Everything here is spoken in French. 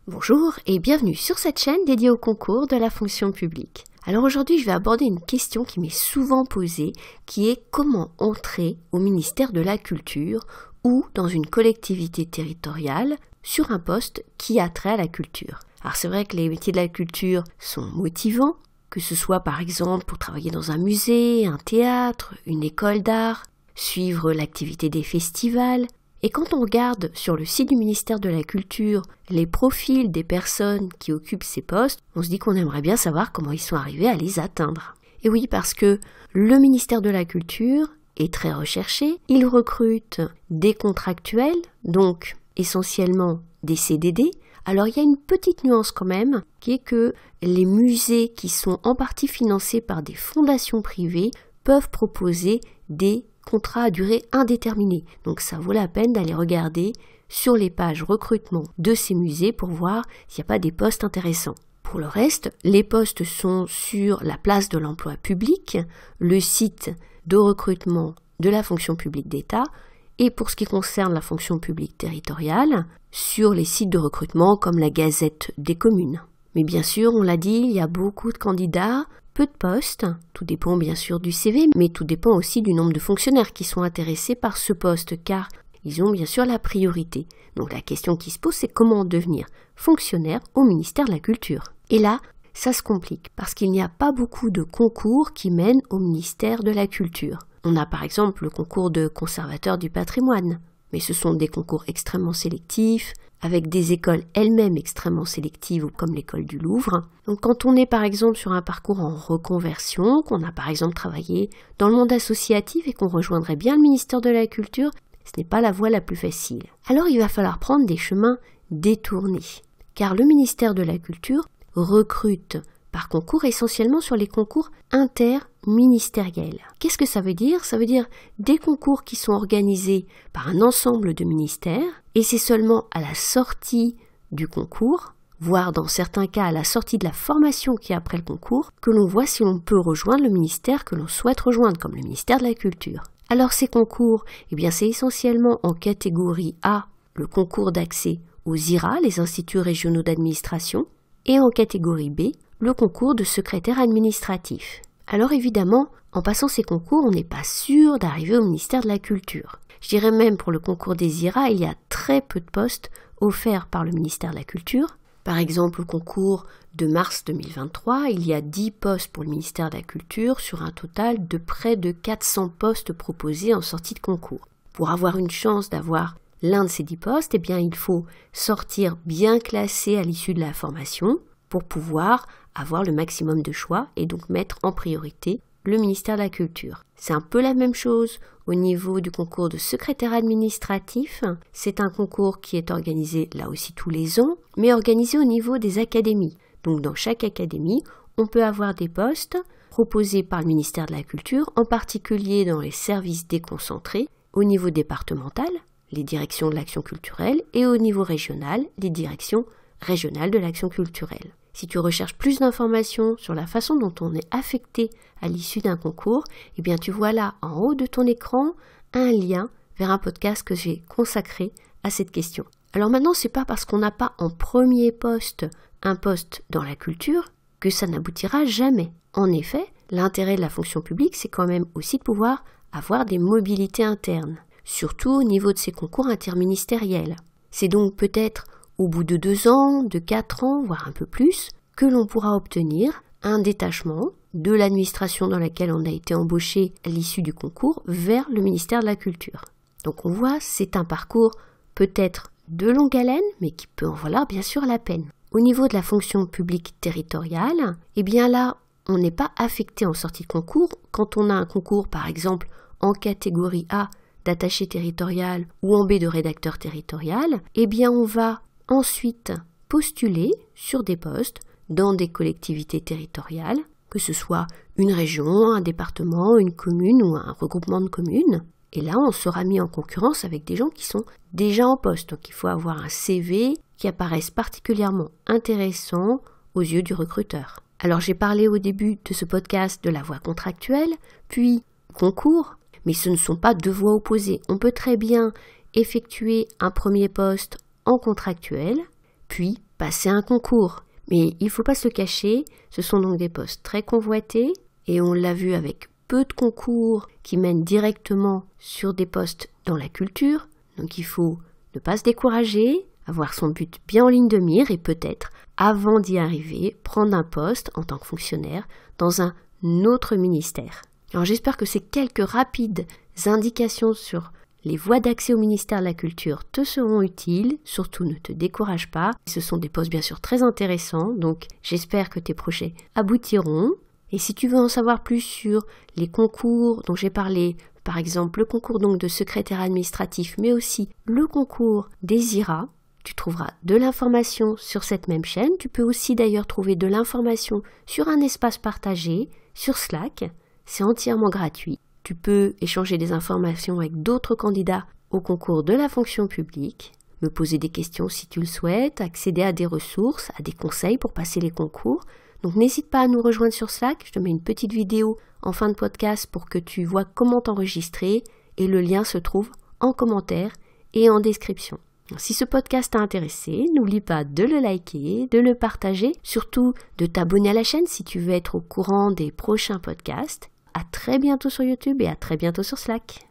Bonjour et bienvenue sur cette chaîne dédiée au concours de la fonction publique. Alors aujourd'hui, je vais aborder une question qui m'est souvent posée, qui est comment entrer au ministère de la Culture ou dans une collectivité territoriale sur un poste qui a trait à la culture. Alors c'est vrai que les métiers de la culture sont motivants, que ce soit par exemple pour travailler dans un musée, un théâtre, une école d'art, suivre l'activité des festivals. Et quand on regarde sur le site du ministère de la Culture les profils des personnes qui occupent ces postes, on se dit qu'on aimerait bien savoir comment ils sont arrivés à les atteindre. Et oui, parce que le ministère de la Culture est très recherché, il recrute des contractuels, donc essentiellement des CDD. Alors il y a une petite nuance quand même, qui est que les musées qui sont en partie financés par des fondations privées peuvent proposer des contrat à durée indéterminée. Donc ça vaut la peine d'aller regarder sur les pages recrutement de ces musées pour voir s'il n'y a pas des postes intéressants. Pour le reste, les postes sont sur la place de l'emploi public, le site de recrutement de la fonction publique d'État, et pour ce qui concerne la fonction publique territoriale, sur les sites de recrutement comme la Gazette des communes. Mais bien sûr, on l'a dit, il y a beaucoup de candidats, peu de postes, tout dépend bien sûr du CV, mais tout dépend aussi du nombre de fonctionnaires qui sont intéressés par ce poste, car ils ont bien sûr la priorité. Donc la question qui se pose, c'est comment devenir fonctionnaire au ministère de la Culture. Et là, ça se complique, parce qu'il n'y a pas beaucoup de concours qui mènent au ministère de la Culture. On a par exemple le concours de conservateur du patrimoine, mais ce sont des concours extrêmement sélectifs, avec des écoles elles-mêmes extrêmement sélectives, comme l'école du Louvre. Donc quand on est par exemple sur un parcours en reconversion, qu'on a par exemple travaillé dans le monde associatif et qu'on rejoindrait bien le ministère de la Culture, ce n'est pas la voie la plus facile. Alors il va falloir prendre des chemins détournés, car le ministère de la Culture recrute par concours essentiellement sur les concours interministériels. Qu'est-ce que ça veut dire? Ça veut dire des concours qui sont organisés par un ensemble de ministères, et c'est seulement à la sortie du concours, voire dans certains cas à la sortie de la formation qui est après le concours, que l'on voit si l'on peut rejoindre le ministère que l'on souhaite rejoindre, comme le ministère de la Culture. Alors ces concours, c'est essentiellement en catégorie A, le concours d'accès aux IRA, les instituts régionaux d'administration, et en catégorie B, le concours de secrétaire administratif. Alors évidemment, en passant ces concours, on n'est pas sûr d'arriver au ministère de la Culture. Je dirais même pour le concours des IRA, il y a très peu de postes offerts par le ministère de la Culture. Par exemple, au concours de mars 2023, il y a 10 postes pour le ministère de la Culture sur un total de près de 400 postes proposés en sortie de concours. Pour avoir une chance d'avoir l'un de ces 10 postes, il faut sortir bien classé à l'issue de la formation pour pouvoir avoir le maximum de choix et donc mettre en priorité le ministère de la Culture. C'est un peu la même chose au niveau du concours de secrétaire administratif. C'est un concours qui est organisé là aussi tous les ans, mais organisé au niveau des académies. Donc dans chaque académie, on peut avoir des postes proposés par le ministère de la Culture, en particulier dans les services déconcentrés, au niveau départemental, les directions de l'action culturelle, et au niveau régional, les directions régionales de l'action culturelle. Si tu recherches plus d'informations sur la façon dont on est affecté à l'issue d'un concours, tu vois là en haut de ton écran un lien vers un podcast que j'ai consacré à cette question. Alors maintenant, c'est pas parce qu'on n'a pas en premier poste un poste dans la culture que ça n'aboutira jamais. En effet, l'intérêt de la fonction publique, c'est quand même aussi de pouvoir avoir des mobilités internes, surtout au niveau de ces concours interministériels. C'est donc peut-être au bout de 2 ans, de 4 ans, voire un peu plus, que l'on pourra obtenir un détachement de l'administration dans laquelle on a été embauché à l'issue du concours vers le ministère de la Culture. Donc on voit, c'est un parcours peut-être de longue haleine, mais qui peut en valoir bien sûr la peine. Au niveau de la fonction publique territoriale, là, on n'est pas affecté en sortie de concours. Quand on a un concours, par exemple, en catégorie A d'attaché territorial ou en B de rédacteur territorial, on va ensuite postuler sur des postes dans des collectivités territoriales, que ce soit une région, un département, une commune ou un regroupement de communes. Et là, on sera mis en concurrence avec des gens qui sont déjà en poste. Donc il faut avoir un CV qui apparaisse particulièrement intéressant aux yeux du recruteur. Alors j'ai parlé au début de ce podcast de la voie contractuelle, puis concours, mais ce ne sont pas 2 voies opposées. On peut très bien effectuer un premier poste en contractuel, puis passer un concours. Mais il ne faut pas se le cacher, ce sont donc des postes très convoités et on l'a vu avec peu de concours qui mènent directement sur des postes dans la culture. Donc il faut ne pas se décourager, avoir son but bien en ligne de mire et peut-être, avant d'y arriver, prendre un poste en tant que fonctionnaire dans un autre ministère. Alors j'espère que ces quelques rapides indications sur les voies d'accès au ministère de la Culture te seront utiles, surtout ne te décourage pas. Ce sont des postes bien sûr très intéressants, donc j'espère que tes projets aboutiront. Et si tu veux en savoir plus sur les concours dont j'ai parlé, par exemple le concours donc de secrétaire administratif, mais aussi le concours des IRA, tu trouveras de l'information sur cette même chaîne. Tu peux aussi d'ailleurs trouver de l'information sur un espace partagé, sur Slack. C'est entièrement gratuit. Tu peux échanger des informations avec d'autres candidats au concours de la fonction publique, me poser des questions si tu le souhaites, accéder à des ressources, à des conseils pour passer les concours. Donc n'hésite pas à nous rejoindre sur Slack, je te mets une petite vidéo en fin de podcast pour que tu vois comment t'enregistrer et le lien se trouve en commentaire et en description. Si ce podcast t'a intéressé, n'oublie pas de le liker, de le partager, surtout de t'abonner à la chaîne si tu veux être au courant des prochains podcasts. À très bientôt sur YouTube et à très bientôt sur Slack.